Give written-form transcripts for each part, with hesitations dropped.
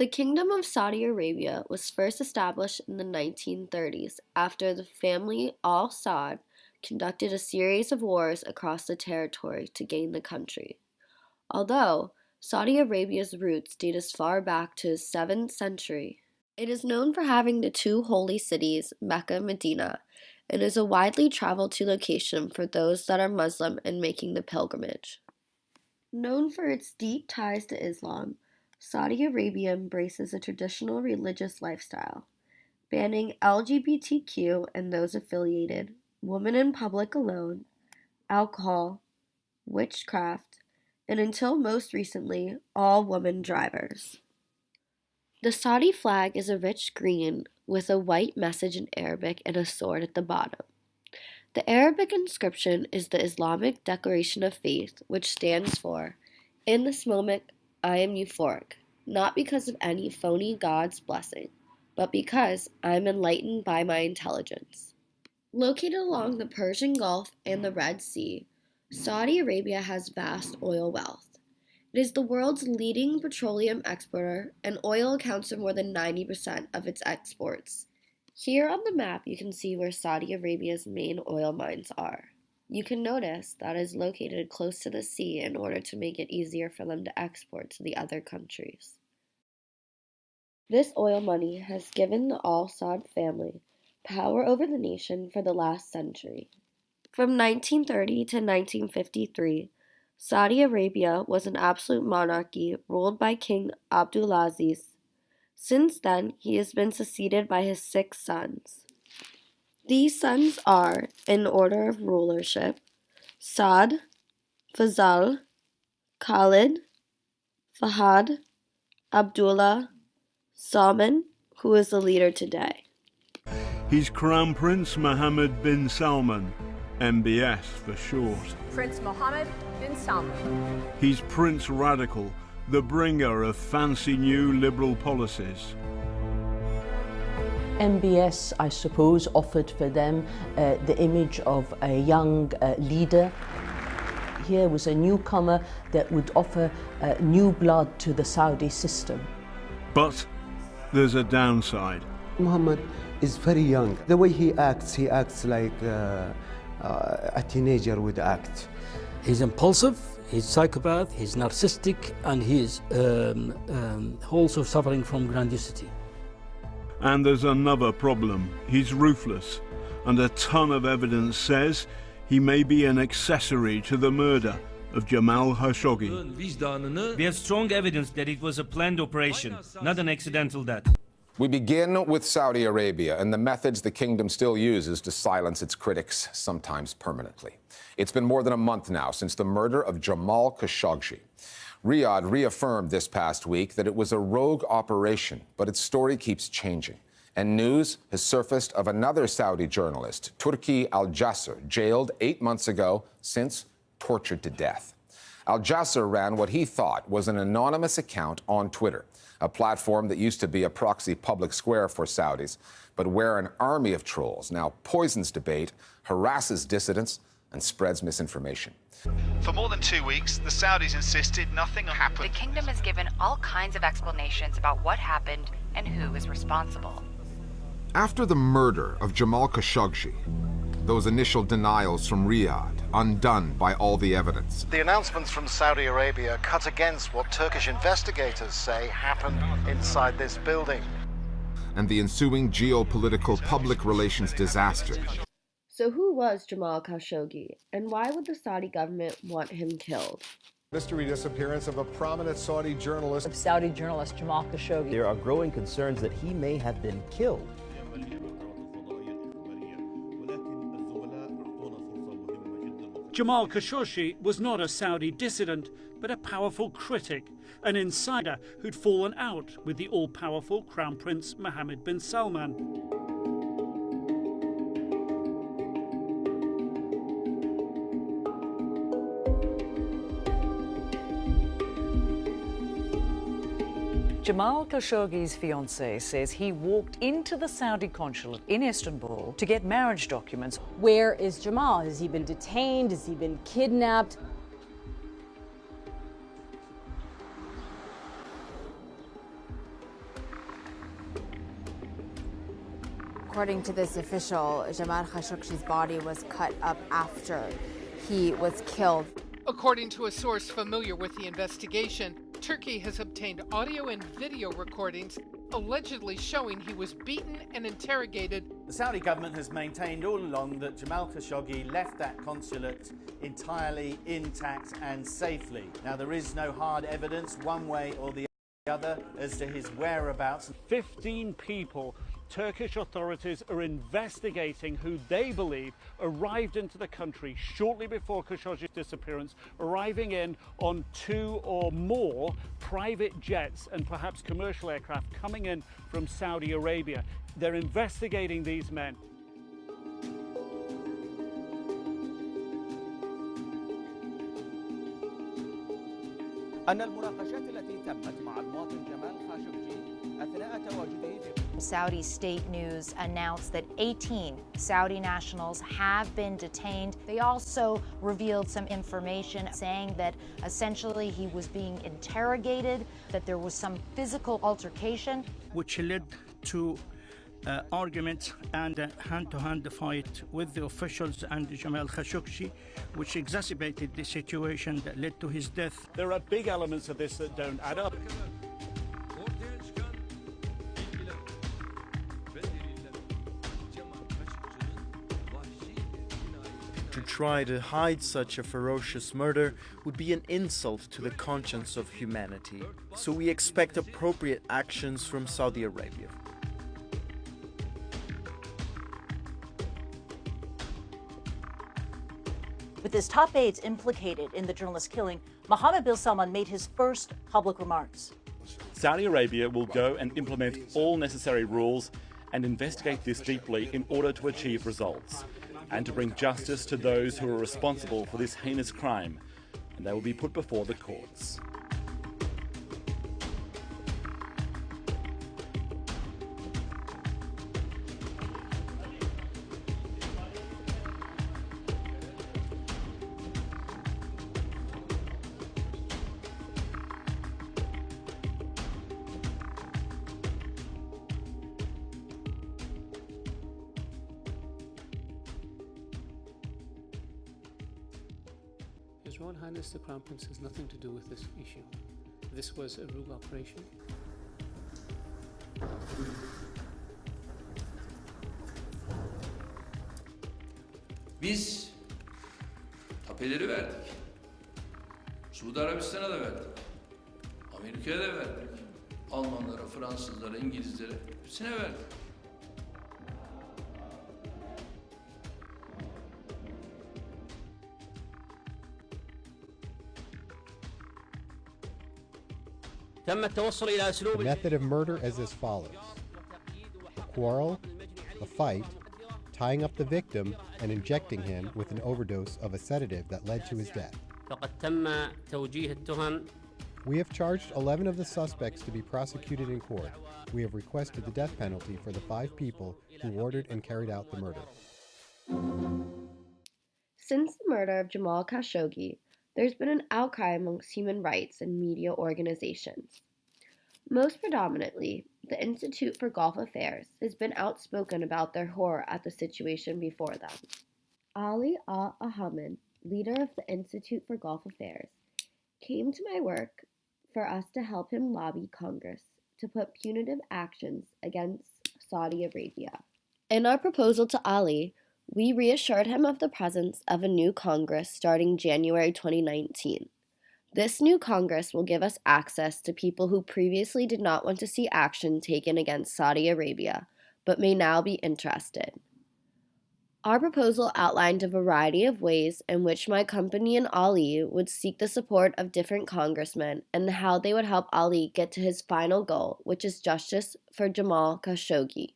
The Kingdom of Saudi Arabia was first established in the 1930s after the family Al Saud conducted a series of wars across the territory to gain the country. Although Saudi Arabia's roots date as far back to the 7th century, it is known for having the two holy cities, Mecca and Medina, and is a widely traveled to location for those that are Muslim and making the pilgrimage. Known for its deep ties to Islam, Saudi Arabia embraces a traditional religious lifestyle, banning LGBTQ and those affiliated, women in public alone, alcohol, witchcraft, and until most recently, all women drivers. The Saudi flag is a rich green with a white message in Arabic and a sword at the bottom. The Arabic inscription is the Islamic Declaration of Faith, which stands for, "In this moment, I am euphoric, not because of any phony God's blessing, but because I am enlightened by my intelligence." Located along the Persian Gulf and the Red Sea, Saudi Arabia has vast oil wealth. It is the world's leading petroleum exporter, and oil accounts for more than 90% of its exports. Here on the map, you can see where Saudi Arabia's main oil mines are. You can notice that it is located close to the sea in order to make it easier for them to export to the other countries. This oil money has given the Al Saud family power over the nation for the last century. From 1930 to 1953, Saudi Arabia was an absolute monarchy ruled by King Abdulaziz. Since then, he has been succeeded by his 6 sons. These sons are, in order of rulership, Saad, Fazal, Khalid, Fahad, Abdullah, Salman, who is the leader today. He's Crown Prince Mohammed bin Salman, MBS for short. Prince Mohammed bin Salman. He's Prince Radical, the bringer of fancy new liberal policies. MBS, I suppose, offered for them the image of a young leader. Here was a newcomer that would offer new blood to the Saudi system. But there's a downside. Muhammad is very young. The way he acts like a teenager would act. He's impulsive, he's psychopath, he's narcissistic, and he's also suffering from grandiosity. And there's another problem. He's ruthless, and a ton of evidence says he may be an accessory to the murder of Jamal Khashoggi. We have strong evidence that it was a planned operation, not an accidental death. We begin with Saudi Arabia and the methods the kingdom still uses to silence its critics, sometimes permanently. It's been more than a month now since the murder of Jamal Khashoggi. Riyadh reaffirmed this past week that it was a rogue operation, but its story keeps changing. And news has surfaced of another Saudi journalist, Turki Al-Jasser, jailed 8 months ago, since tortured to death. Al-Jasser ran what he thought was an anonymous account on Twitter, a platform that used to be a proxy public square for Saudis, but where an army of trolls now poisons debate, harasses dissidents, and spreads misinformation. For more than 2 weeks, the Saudis insisted nothing happened. The kingdom has given all kinds of explanations about what happened and who is responsible. After the murder of Jamal Khashoggi, those initial denials from Riyadh undone by all the evidence. The announcements from Saudi Arabia cut against what Turkish investigators say happened inside this building. And the ensuing geopolitical public relations disaster. So who was Jamal Khashoggi, and why would the Saudi government want him killed? Mystery disappearance of a prominent Saudi journalist. Of Saudi journalist Jamal Khashoggi. There are growing concerns that he may have been killed. Jamal Khashoggi was not a Saudi dissident, but a powerful critic, an insider who'd fallen out with the all-powerful Crown Prince Mohammed bin Salman. Jamal Khashoggi's fiancée says he walked into the Saudi consulate in Istanbul to get marriage documents. Where is Jamal? Has he been detained? Has he been kidnapped? According to this official, Jamal Khashoggi's body was cut up after he was killed. According to a source familiar with the investigation, Turkey has obtained audio and video recordings allegedly showing he was beaten and interrogated. The Saudi government has maintained all along that Jamal Khashoggi left that consulate entirely intact and safely. Now, there is no hard evidence one way or the other as to his whereabouts. 15 people Turkish authorities are investigating who they believe arrived into the country shortly before Khashoggi's disappearance, arriving in on 2 or more private jets and perhaps commercial aircraft coming in from Saudi Arabia. They're investigating these men. أن المناقشات التي تمت مع المواطن جمال خاشقجي أثناء تواجده في Saudi state news announced that 18 Saudi nationals have been detained. They also revealed some information saying that essentially he was being interrogated, that there was some physical altercation, which led to argument and hand-to-hand fight with the officials and Jamal Khashoggi, which exacerbated the situation that led to his death. There are big elements of this that don't add up. To try to hide such a ferocious murder would be an insult to the conscience of humanity. So we expect appropriate actions from Saudi Arabia. With his top aides implicated in the journalist's killing, Mohammed bin Salman made his first public remarks. Saudi Arabia will go and implement all necessary rules and investigate this deeply in order to achieve results and to bring justice to those who are responsible for this heinous crime, and they will be put before the courts. His Royal Highness the Crown Prince has nothing to do with this issue. This was a rogue operation. Biz tapeleri verdik. Suudi Arabistan'a da verdik. Amerika'ya da verdik. Almanlara, Fransızlara, İngilizlere hepsine verdik. The method of murder is as follows: a quarrel, a fight, tying up the victim, and injecting him with an overdose of a sedative that led to his death. We have charged 11 of the suspects to be prosecuted in court. We have requested the death penalty for the 5 people who ordered and carried out the murder. Since the murder of Jamal Khashoggi, there's been an outcry amongst human rights and media organizations. Most predominantly, the Institute for Gulf Affairs has been outspoken about their horror at the situation before them. Ali Al-Ahmed, leader of the Institute for Gulf Affairs, came to my work for us to help him lobby Congress to put punitive actions against Saudi Arabia. In our proposal to Ali, we reassured him of the presence of a new Congress starting January 2019. This new Congress will give us access to people who previously did not want to see action taken against Saudi Arabia, but may now be interested. Our proposal outlined a variety of ways in which my company and Ali would seek the support of different congressmen and how they would help Ali get to his final goal, which is justice for Jamal Khashoggi.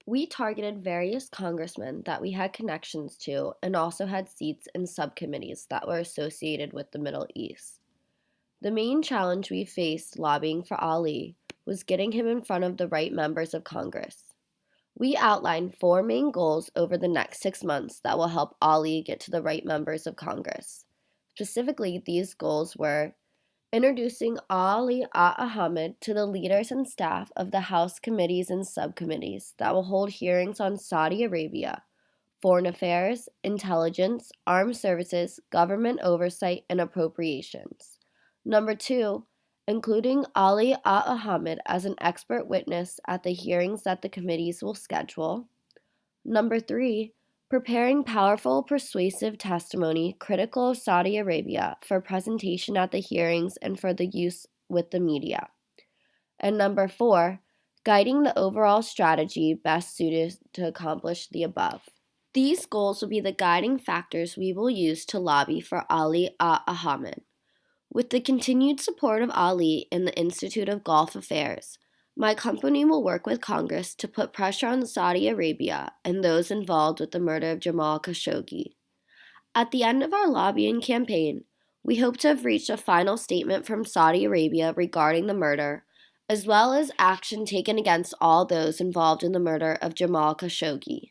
We targeted various congressmen that we had connections to and also had seats in subcommittees that were associated with the Middle East. The main challenge we faced lobbying for Ali was getting him in front of the right members of Congress. We outlined 4 main goals over the next 6 months that will help Ali get to the right members of Congress. Specifically, these goals were introducing Ali Ahmed to the leaders and staff of the House committees and subcommittees that will hold hearings on Saudi Arabia, foreign affairs, intelligence, armed services, government oversight, and appropriations. Number 2, including Ali Ahmed as an expert witness at the hearings that the committees will schedule. Number 3, preparing powerful, persuasive testimony critical of Saudi Arabia for presentation at the hearings and for the use with the media. And number 4, guiding the overall strategy best suited to accomplish the above. These goals will be the guiding factors we will use to lobby for Ali Ahmed. With the continued support of Ali and the Institute of Gulf Affairs, my company will work with Congress to put pressure on Saudi Arabia and those involved with the murder of Jamal Khashoggi. At the end of our lobbying campaign, we hope to have reached a final statement from Saudi Arabia regarding the murder, as well as action taken against all those involved in the murder of Jamal Khashoggi.